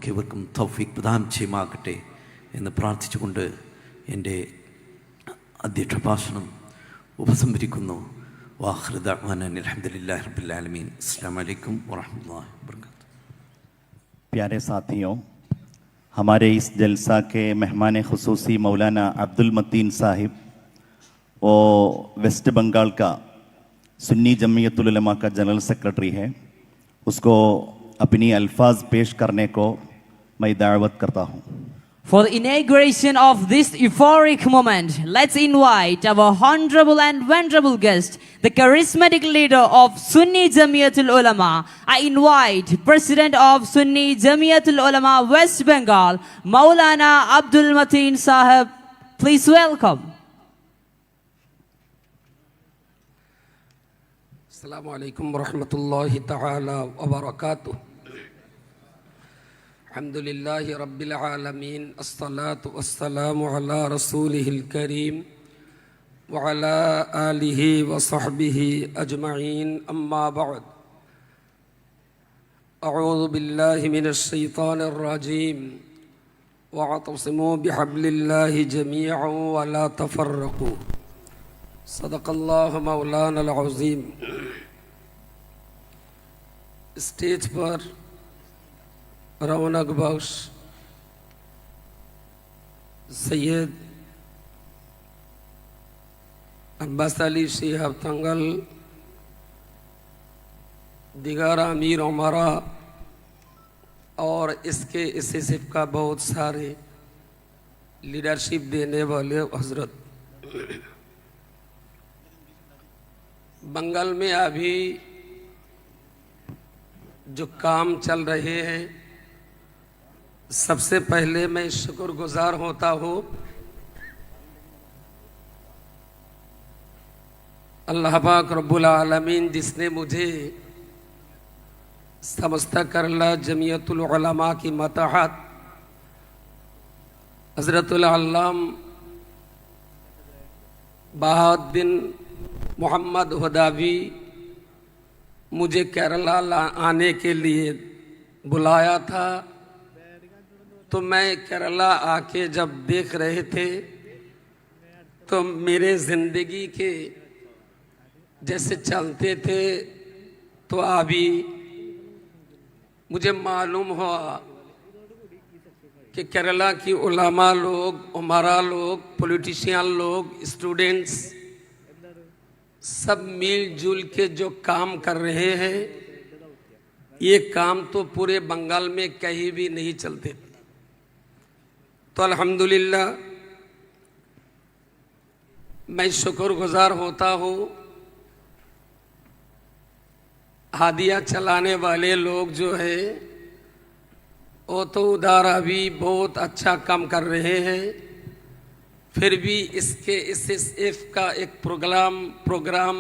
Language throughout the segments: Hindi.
നമുക്കേവർക്കും തൗഫീഖ് പ്രദാനം ചെയ്യുമാകട്ടെ എന്ന് പ്രാർത്ഥിച്ചുകൊണ്ട് എൻ്റെ അധ്യക്ഷ ഭാഷണം ഉപസംഹരിക്കുന്നു. വാഖിറു ദഅ്വാനാ അൽഹംദുലില്ലാഹി റബ്ബിൽ ആലമീൻ. അസ്സലാമു അലൈക്കും വറഹ്മത്തുള്ളാहि वबरकातुहू। प्यारे साथियों, हमारे इस जलसा के मेहमान खुसूसी मौलाना अब्दुल मतीन साहिब, वो वेस्ट बंगाल का सुन्नी जमीयतुल उलमा का जनरल सेक्रेटरी है। उसको अपनी अल्फाज पेश करने को मैं दावत करता हूँ। For the inauguration of this euphoric moment, let's invite our honorable and venerable guest, the charismatic leader of Sunni Jamiatul Ulama. I invite President of Sunni Jamiatul Ulama West Bengal, Maulana Abdul Mateen Sahib. Please welcome. Assalamu alaikum warahmatullahi ta'ala wa barakatuh. Alhamdulillahi rabbil alameen. As-salatu was-salamu ala rasulihil kareem wa ala alihi wa sahbihi ajma'in. Amma ba'd. A'udhu billahi minash shaitanir rajim. Wa'tasimu bihablillahi jami'an wa la tafarraqu. सदक़ल्लाहु Maulana अल-अज़ीम। Stage पर रौनक बख्श सैयद अब्बास अली शिहाब तंगल, दिगार अमीर उमरा और इसके एसएसएफ का बहुत सारे लीडरशिप देने वाले हजरत, बंगाल में अभी जो काम चल रहे हैं, सबसे पहले मैं शुक्रगुजार होता हूँ अल्लाह पाक रब्बुल आलमीन, जिसने मुझे समस्त करला जमीयतुल उलमा की मतहत हज़रतुल अल्लाम बहाउद्दीन मोहम्मद हुदावी मुझे केरला आने के लिए बुलाया था। तो मैं केरला आके जब देख रहे थे तो मेरे ज़िंदगी के जैसे चलते थे, तो अभी मुझे मालूम हुआ कि केरला की उलमा लोग, उमरा लोग, पॉलिटिशियन लोग, स्टूडेंट्स सब मिलजुल के जो काम कर रहे हैं, ये काम तो पूरे बंगाल में कहीं भी नहीं चलते। तो अल्हम्दुलिल्लाह मैं शुक्रगुजार होता हूँ। हादिया चलाने वाले लोग जो है वो तो उधर अभी बहुत अच्छा काम कर रहे हैं, फिर भी इसके एसएसएफ का एक प्रोग्राम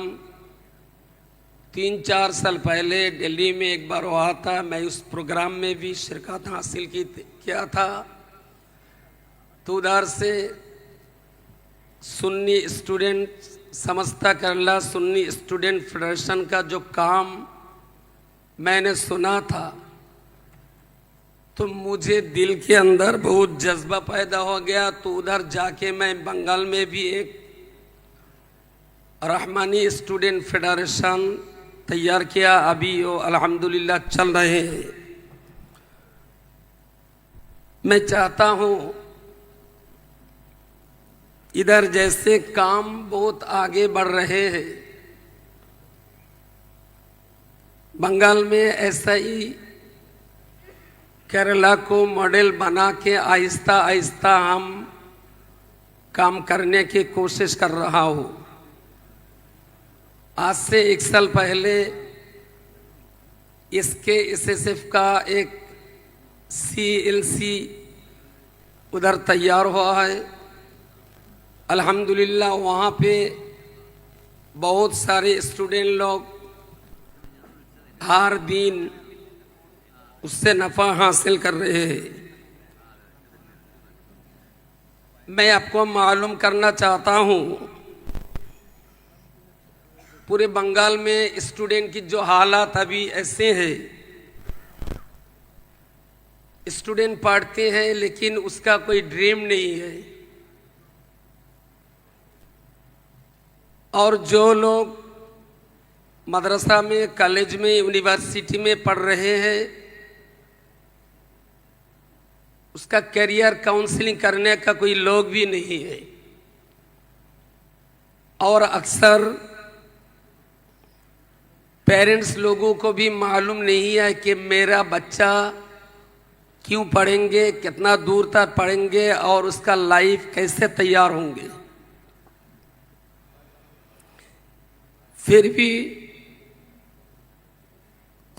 3-4 साल पहले दिल्ली में एक बार हुआ था। मैं उस प्रोग्राम में भी शिरकत हासिल किया था। तो उधर से सुन्नी स्टूडेंट समस्ता केरला सुन्नी स्टूडेंट फेडरेशन का जो काम मैंने सुना था, तो मुझे दिल के अंदर बहुत जज्बा पैदा हो गया। तो उधर जाके मैं बंगाल में भी एक रहमानी स्टूडेंट फेडरेशन तैयार किया। अभी वो अल्हम्दुलिल्लाह चल रहे हैं। मैं चाहता हूँ इधर जैसे काम बहुत आगे बढ़ रहे हैं, बंगाल में ऐसा ही केरला को मॉडल बना के आहिस्ता आहिस्ता हम काम करने की कोशिश कर रहा हूँ। आज से 1 साल पहले इसके एसएसएफ का एक सीएलसी उधर तैयार हुआ है। अल्हम्दुलिल्लाह वहाँ पे बहुत सारे स्टूडेंट लोग हर दिन उससे नफ़ा हासिल कर रहे हैं। मैं आपको मालूम करना चाहता हूँ, पूरे बंगाल में स्टूडेंट की जो हालात अभी ऐसे हैं स्टूडेंट पढ़ते हैं लेकिन उसका कोई ड्रीम नहीं है, और जो लोग मदरसा में, कॉलेज में, यूनिवर्सिटी में पढ़ रहे हैं उसका करियर काउंसलिंग करने का कोई लोग भी नहीं है। और अक्सर पेरेंट्स लोगों को भी मालूम नहीं है कि मेरा बच्चा क्यों पढ़ेंगे, कितना दूर तक पढ़ेंगे और उसका लाइफ कैसे तैयार होंगे। फिर भी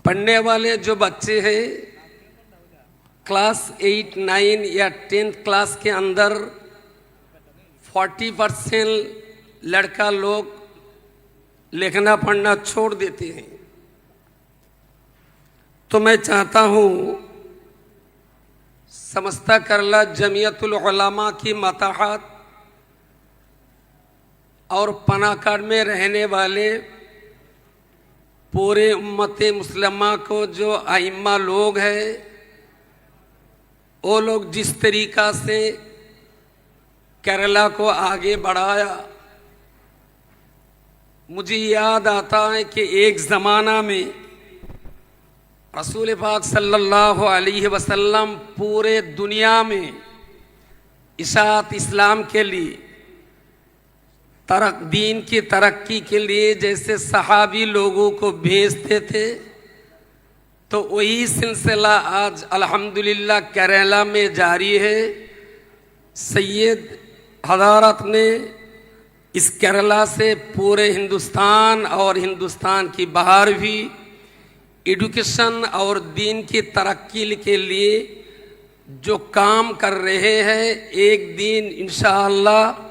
पढ़ने वाले जो बच्चे हैं क्लास 8, 9 या 10th क्लास के अंदर 40% लड़का लोग लिखना पढ़ना छोड़ देते हैं। तो मैं चाहता हूं समस्ता करला जमियतुल उलमा की मताहत और पनाकाड़ में रहने वाले पूरे उम्मते मुस्लिमा को जो आइम्मा लोग हैं वो लोग जिस तरीका से केरला को आगे बढ़ाया, मुझे याद आता है कि एक ज़माना में रसूल पाक सल्लल्लाहु अलैहि वसल्लम पूरे दुनिया में इशाअत इस्लाम के लिए दीन की तरक्की के लिए जैसे सहाबी लोगों को भेजते थे, तो वही सिलसिला आज अल्हम्दुलिल्लाह केरला में जारी है। सैयद हज़रत ने इस केरला से पूरे हिंदुस्तान और हिंदुस्तान की बाहर भी एजुकेशन और दीन की तरक्की के लिए जो काम कर रहे हैं, एक दिन इंशाअल्लाह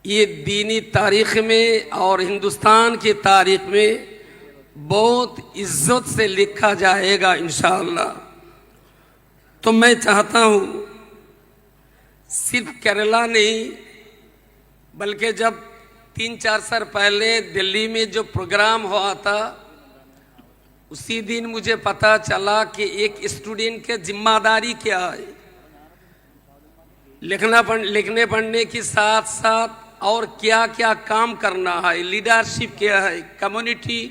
ये दीनी तारीख़ में और हिंदुस्तान की तारीख़ में बहुत इज्जत से लिखा जाएगा इंशाअल्लाह। तो मैं चाहता हूँ सिर्फ केरला नहीं बल्कि जब 3-4 साल पहले दिल्ली में जो प्रोग्राम हुआ था उसी दिन मुझे पता चला कि एक स्टूडेंट के जिम्मेदारी क्या है, लिखने पढ़ने के साथ साथ और क्या क्या काम करना है, लीडरशिप क्या है, कम्युनिटी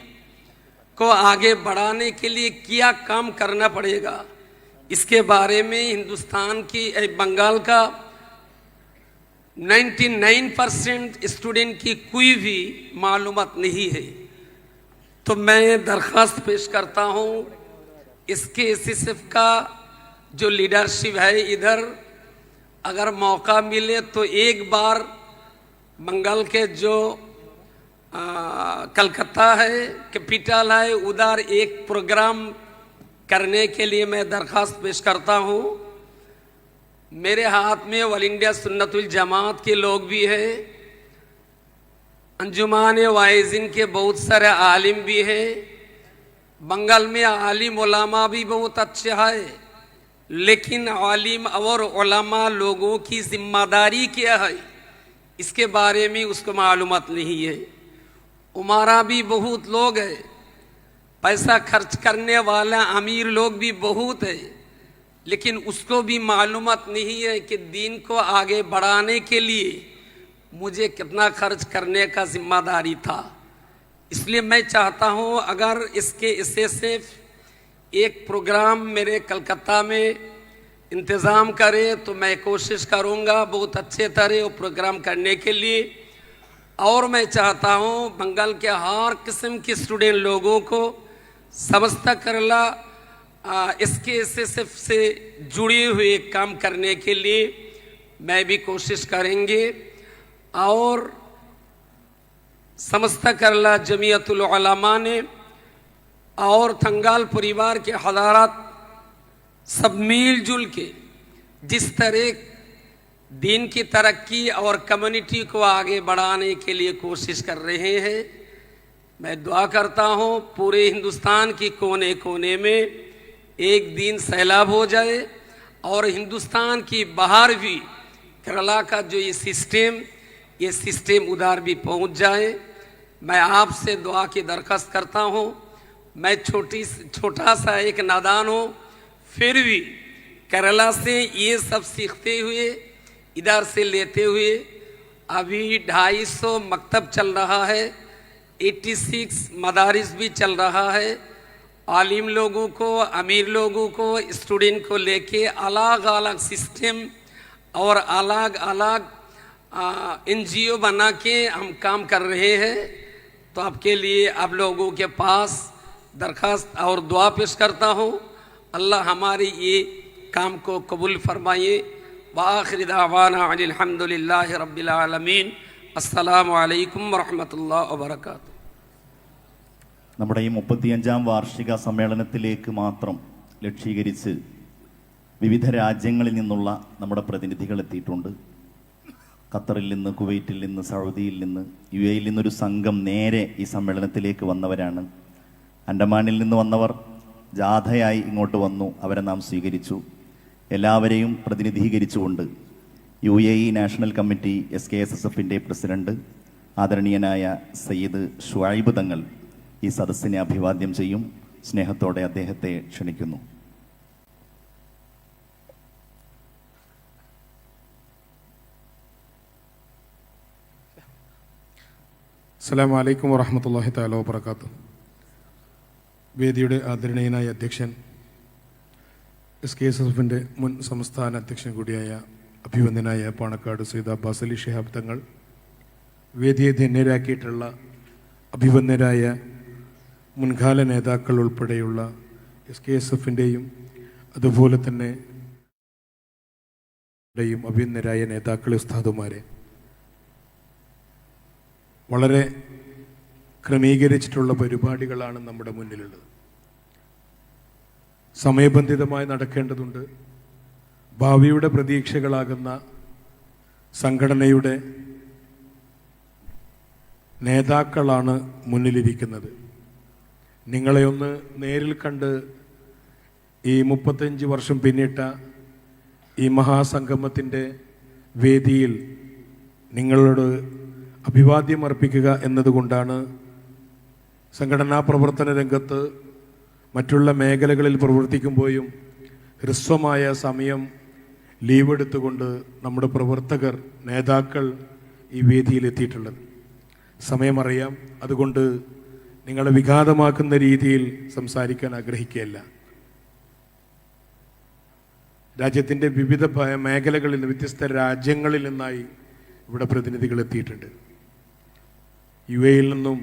को आगे बढ़ाने के लिए क्या काम करना पड़ेगा, इसके बारे में हिंदुस्तान की बंगाल का 99% स्टूडेंट की कोई भी मालूमात नहीं है। तो मैं दरख्वास्त पेश करता हूँ इसके एसएसएफ का जो लीडरशिप है इधर, अगर मौका मिले तो एक बार बंगाल के जो कलकत्ता है कैपिटल है उधर एक प्रोग्राम करने के लिए मैं दरख्वास्त पेश करता हूँ। मेरे हाथ में ऑल इंडिया सुन्नतुल जमात के लोग भी हैं, अंजुमान वाइजिन के बहुत सारे आलिम भी हैं, बंगाल में आलिम उलमा भी बहुत अच्छे हैं, लेकिन आलिम और उलमा लोगों की जिम्मेदारी क्या है इसके बारे में उसको मालूमात नहीं है। उमारा भी बहुत लोग हैं, पैसा खर्च करने वाला अमीर लोग भी बहुत है, लेकिन उसको भी मालूमात नहीं है कि दीन को आगे बढ़ाने के लिए मुझे कितना खर्च करने का जिम्मेदारी था। इसलिए मैं चाहता हूँ अगर इसके एसएसएफ एक प्रोग्राम मेरे कलकत्ता में इंतज़ाम करे तो मैं कोशिश करूँगा बहुत अच्छे तरह वो प्रोग्राम करने के लिए। और मैं चाहता हूँ बंगाल के हर किस्म के स्टूडेंट लोगों को समस्ता करला इसके एसएसएफ से जुड़े हुए काम करने के लिए मैं भी कोशिश करेंगे। और समस्ता करला जमियतुल उलमा ने और थंगाल परिवार के हज़ारात सब मिलजुल के जिस तरह दीन की तरक्की और कम्युनिटी को आगे बढ़ाने के लिए कोशिश कर रहे हैं, मैं दुआ करता हूँ पूरे हिंदुस्तान की कोने कोने में एक दिन सैलाब हो जाए और हिंदुस्तान की बाहर भी केरला का जो ये सिस्टम उधर भी पहुँच जाए। मैं आपसे दुआ की दरख्वास्त करता हूँ। मैं छोटा सा एक नादान हूँ, फिर भी केरला से ये सब सीखते हुए इधर से लेते हुए अभी 250 मकतब चल रहा है, 86 मदारिस भी चल रहा है। आलिम लोगों को, अमीर लोगों को, स्टूडेंट को लेके अलग अलग सिस्टम और अलग अलग NGO बना के हम काम कर रहे हैं। तो आपके लिए आप लोगों के पास दरखास्त और दुआ पेश करता हूँ, अल्लाह हमारी ये काम को कबूल फरमाइए। वाखिर दावाना अनिल हम्दुलिल्लाहि रब्बिल आलमीन। अस्सलामु अलैकुम वरहमतुल्लाहि वबरकातुहू। നമ്മുടെ ഈ 35-ാം വാർഷിക സമ്മേളനത്തിലേക്ക് മാത്രം ലക്ഷീകരിച്ച് വിവിധ രാജ്യങ്ങളിൽ നിന്നുള്ള നമ്മുടെ പ്രതിനിധികൾ എത്തിയിട്ടുണ്ട്. ഖത്തറിൽ നിന്ന്, കുവൈറ്റിൽ നിന്ന്, സൗദിയിൽ നിന്ന്, UAE യിൽ നിന്നൊരു സംഘം നേരെ ഈ സമ്മേളനത്തിലേക്ക് വന്നവരാണ്. അൻഡമാനിൽ നിന്ന് വന്നവർ ജാഥയായി ഇങ്ങോട്ട് വന്നു, അവരെ നാം സ്വീകരിച്ചു. എല്ലാവരെയും പ്രതിനിധീകരിച്ചുകൊണ്ട് UAE നാഷണൽ കമ്മിറ്റി SKSSFൻ്റെ പ്രസിഡന്റ് ആദരണീയനായ സയ്യിദ് ഷുഐബ് തങ്ങൾ ഈ സദസ്സിനെ അഭിവാദ്യം ചെയ്യും. സ്നേഹത്തോടെ അദ്ദേഹത്തെ ക്ഷണിക്കുന്നു. അസ്സലാമു അലൈക്കും വറഹ്മത്തുള്ളാഹി തആല വബറകാതുഹു. വേദിയുടെ ആദരണീയനായ അധ്യക്ഷൻ, SKSSFൻ്റെ മുൻ സംസ്ഥാന അധ്യക്ഷൻ കൂടിയായ അഭിവന്ദനായ പാണക്കാട് സയ്യിദ് അബ്ബാസ് അലി ശിഹാബ് തങ്ങൾ, വേദിയെ ധന്യരാക്കിയിട്ടുള്ള അഭിവന്ദരായ മുൻകാല നേതാക്കൾ ഉൾപ്പെടെയുള്ള SKSSFൻ്റെയും അതുപോലെ തന്നെ അഭിവന്ദരായ നേതാക്കൾ, ഉസ്താദുമാരെ, വളരെ ക്രമീകരിച്ചിട്ടുള്ള പരിപാടികളാണ് നമ്മുടെ മുന്നിലുള്ളത്. സമയബന്ധിതമായി നടക്കേണ്ടതുണ്ട്. ഭാവിയുടെ പ്രതീക്ഷകളാകുന്ന സംഘടനയുടെ നേതാക്കളാണ് മുന്നിലിരിക്കുന്നത്. നിങ്ങളെ ഒന്ന് നേരിൽ കണ്ട് ഈ 35 വർഷം പിന്നിട്ട ഈ മഹാസംഗമത്തിൻ്റെ വേദിയിൽ നിങ്ങളോട് അഭിവാദ്യം അർപ്പിക്കുക എന്നതുകൊണ്ടാണ് സംഘടനാ പ്രവർത്തന രംഗത്ത് മറ്റുള്ള മേഖലകളിൽ പ്രവർത്തിക്കുമ്പോഴും ഹ്രസ്വമായ സമയം ലീവ് എടുത്തുകൊണ്ട് നമ്മുടെ പ്രവർത്തകർ, നേതാക്കൾ ഈ വേദിയിലെത്തിയിട്ടുള്ളത്. സമയമറിയാം, അതുകൊണ്ട് നിങ്ങളെ വിഘാതമാക്കുന്ന രീതിയിൽ സംസാരിക്കാൻ ആഗ്രഹിക്കുകയല്ല. രാജ്യത്തിൻ്റെ വിവിധ മേഖലകളിൽ നിന്ന്, വ്യത്യസ്ത രാജ്യങ്ങളിൽ നിന്നായി ഇവിടെ പ്രതിനിധികൾ എത്തിയിട്ടുണ്ട്. UAE യിൽ നിന്നും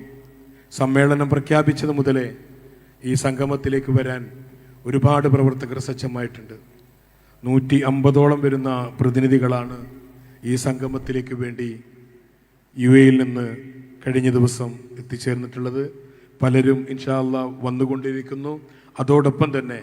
സമ്മേളനം പ്രഖ്യാപിച്ചത് മുതലേ ഈ സംഗമത്തിലേക്ക് വരാൻ ഒരുപാട് പ്രവർത്തകർ സജ്ജമായിട്ടുണ്ട്. 150ഓളം വരുന്ന പ്രതിനിധികളാണ് ഈ സംഗമത്തിലേക്ക് വേണ്ടി UAE യിൽ നിന്ന് കഴിഞ്ഞ ദിവസം എത്തിച്ചേർന്നിട്ടുള്ളത്. പലരും ഇൻഷാ അല്ലാഹ് വന്നുകൊണ്ടിരിക്കുന്നു. അതോടൊപ്പം തന്നെ